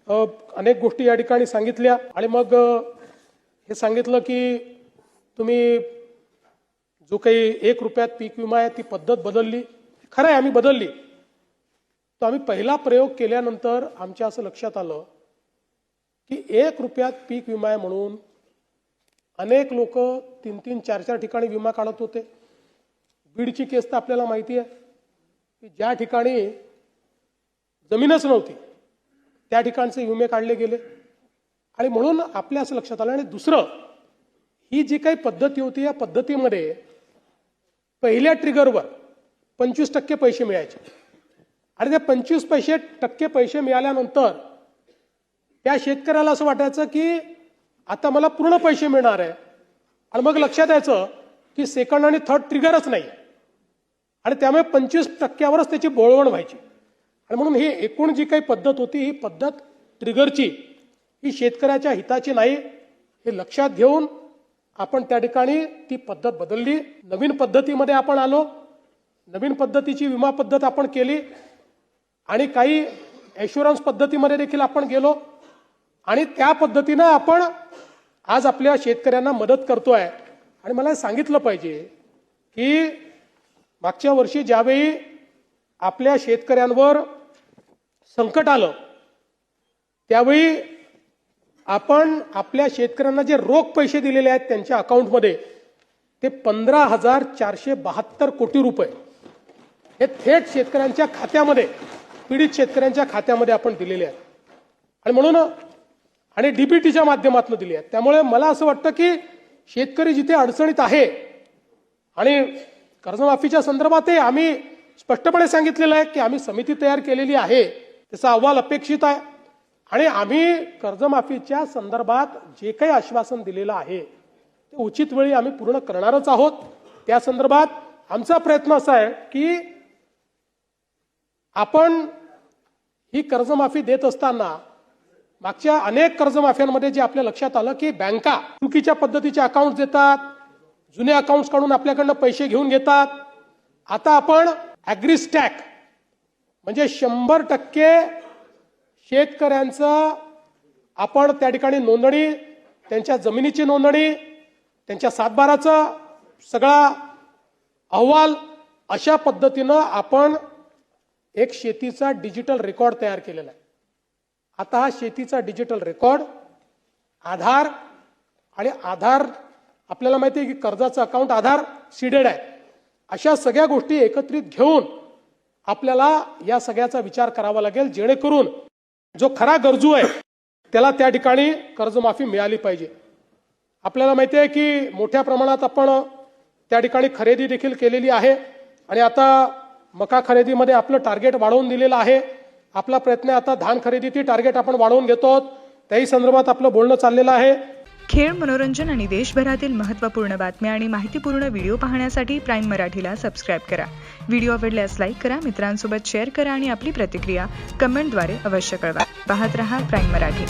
अनेक गोष्टी या ठिकाणी सांगितल्या आणि मग हे सांगितलं की तुम्ही जो काही 1 रुपयात पीक विमा आहे ती पद्धत बदलली. खरं आहे, आम्ही बदलली. तर आम्ही पहिला प्रयोग केल्यानंतर आमच्या असं लक्षात आलं की 1 रुपयात पीक विमा आहे म्हणून अनेक लोक 3-3, 4-4 ठिकाणी विमा काढत होते. बीडची केस तर आपल्याला माहिती आहे की ज्या ठिकाणी जमीनच नव्हती त्या ठिकाणचे विमे काढले गेले. आणि म्हणून आपल्या असं लक्षात आलं. आणि दुसरं, ही जी काही पद्धती होती या पद्धतीमध्ये पहिल्या ट्रिगरवर 25% पैसे मिळायचे आणि त्या 25% पैसे मिळाल्यानंतर त्या शेतकऱ्याला असं वाटायचं की आता मला पूर्ण पैसे मिळणार आहे. आणि मग लक्षात यायचं की सेकंड आणि थर्ड ट्रिगरच नाही आणि त्यामुळे 25%वरच त्याची बोळवण व्हायची. आणि म्हणून ही एकूण जी काही पद्धत होती ही पद्धत ट्रिगरची ही शेतकऱ्याच्या हिताची नाही हे लक्षात घेऊन आपण त्या ठिकाणी ती पद्धत बदलली. नवीन पद्धतीमध्ये आपण आलो. नवीन पद्धतीची विमा पद्धत आपण केली आणि काही ॲश्युरन्स पद्धतीमध्ये देखील आपण गेलो आणि त्या पद्धतीनं आपण आज आपल्या शेतकऱ्यांना मदत करतोय. आणि मला सांगितलं पाहिजे की मागच्या वर्षी ज्यावेळी आपल्या शेतकऱ्यांवर संकट आलं त्यावेळी आपण आपल्या शेतकऱ्यांना जे रोख पैसे दिलेले आहेत त्यांच्या अकाउंटमध्ये ते 15,472 कोटी रुपये हे थेट शेतकऱ्यांच्या खात्यामध्ये, पीडित शेतकऱ्यांच्या खात्यामध्ये आपण दिलेले आहेत. आणि म्हणून आणि डीबीटीच्या माध्यमातून दिली आहेत. त्यामुळे मला असं वाटतं की शेतकरी जिथे अडचणीत आहे आणि कर्जमाफीच्या संदर्भातही आम्ही स्पष्टपणे सांगितलेलं आहे की आम्ही समिती तयार केलेली आहे, त्याचा अहवाल अपेक्षित आहे आणि आम्ही कर्जमाफीच्या संदर्भात जे काही आश्वासन दिलेलं आहे ते उचित वेळी आम्ही पूर्ण करणारच आहोत. त्या संदर्भात आमचा प्रयत्न असा आहे की आपण ही कर्जमाफी देत असताना मागच्या अनेक कर्जमाफ्यांमध्ये जे आपल्या लक्षात आलं की बँका चुकीच्या पद्धतीचे अकाउंट देतात, जुने अकाउंट्स काढून आपल्याकडनं पैसे घेऊन घेतात. आता आपण ॲग्रीस्टॅक म्हणजे 100% शेतकऱ्यांचं आपण त्या ठिकाणी नोंदणी, त्यांच्या जमिनीची नोंदणी, त्यांच्या सातबाराचा सगळा अहवाल अशा पद्धतीनं आपण एक शेतीचा डिजिटल रेकॉर्ड तयार केलेला आहे. आता हा शेतीचा डिजिटल रेकॉर्ड आधार आणि आधार आपल्याला माहिती आहे की कर्जाचं अकाउंट आधार सीडेड आहे. अशा सगळ्या गोष्टी एकत्रित घेऊन आपल्याला या सगळ्याचा विचार करावा लागेल जेणेकरून जो खरा गरजू आहे त्याला त्या ठिकाणी कर्जमाफी मिळाली पाहिजे. आपल्याला माहिती आहे की मोठ्या प्रमाणात आपण त्या ठिकाणी खरेदी देखील केलेली आहे आणि आता मका खरेदीमध्ये आपलं टार्गेट वाढवून दिलेलं आहे. आपला प्रयत्न आता धान खरेदीची टार्गेट आपण वाढवून घेतो, त्याही संदर्भात आपलं बोलणं चाललेलं आहे. खेळ, मनोरंजन आणि देशभरातील महत्त्वपूर्ण बातम्या आणि माहितीपूर्ण व्हिडिओ पाहण्यासाठी प्राईम मराठीला सबस्क्राईब करा. व्हिडिओ आवडल्यास लाईक करा, मित्रांसोबत शेअर करा आणि आपली प्रतिक्रिया कमेंटद्वारे अवश्य कळवा. पाहत रहा प्राईम मराठी.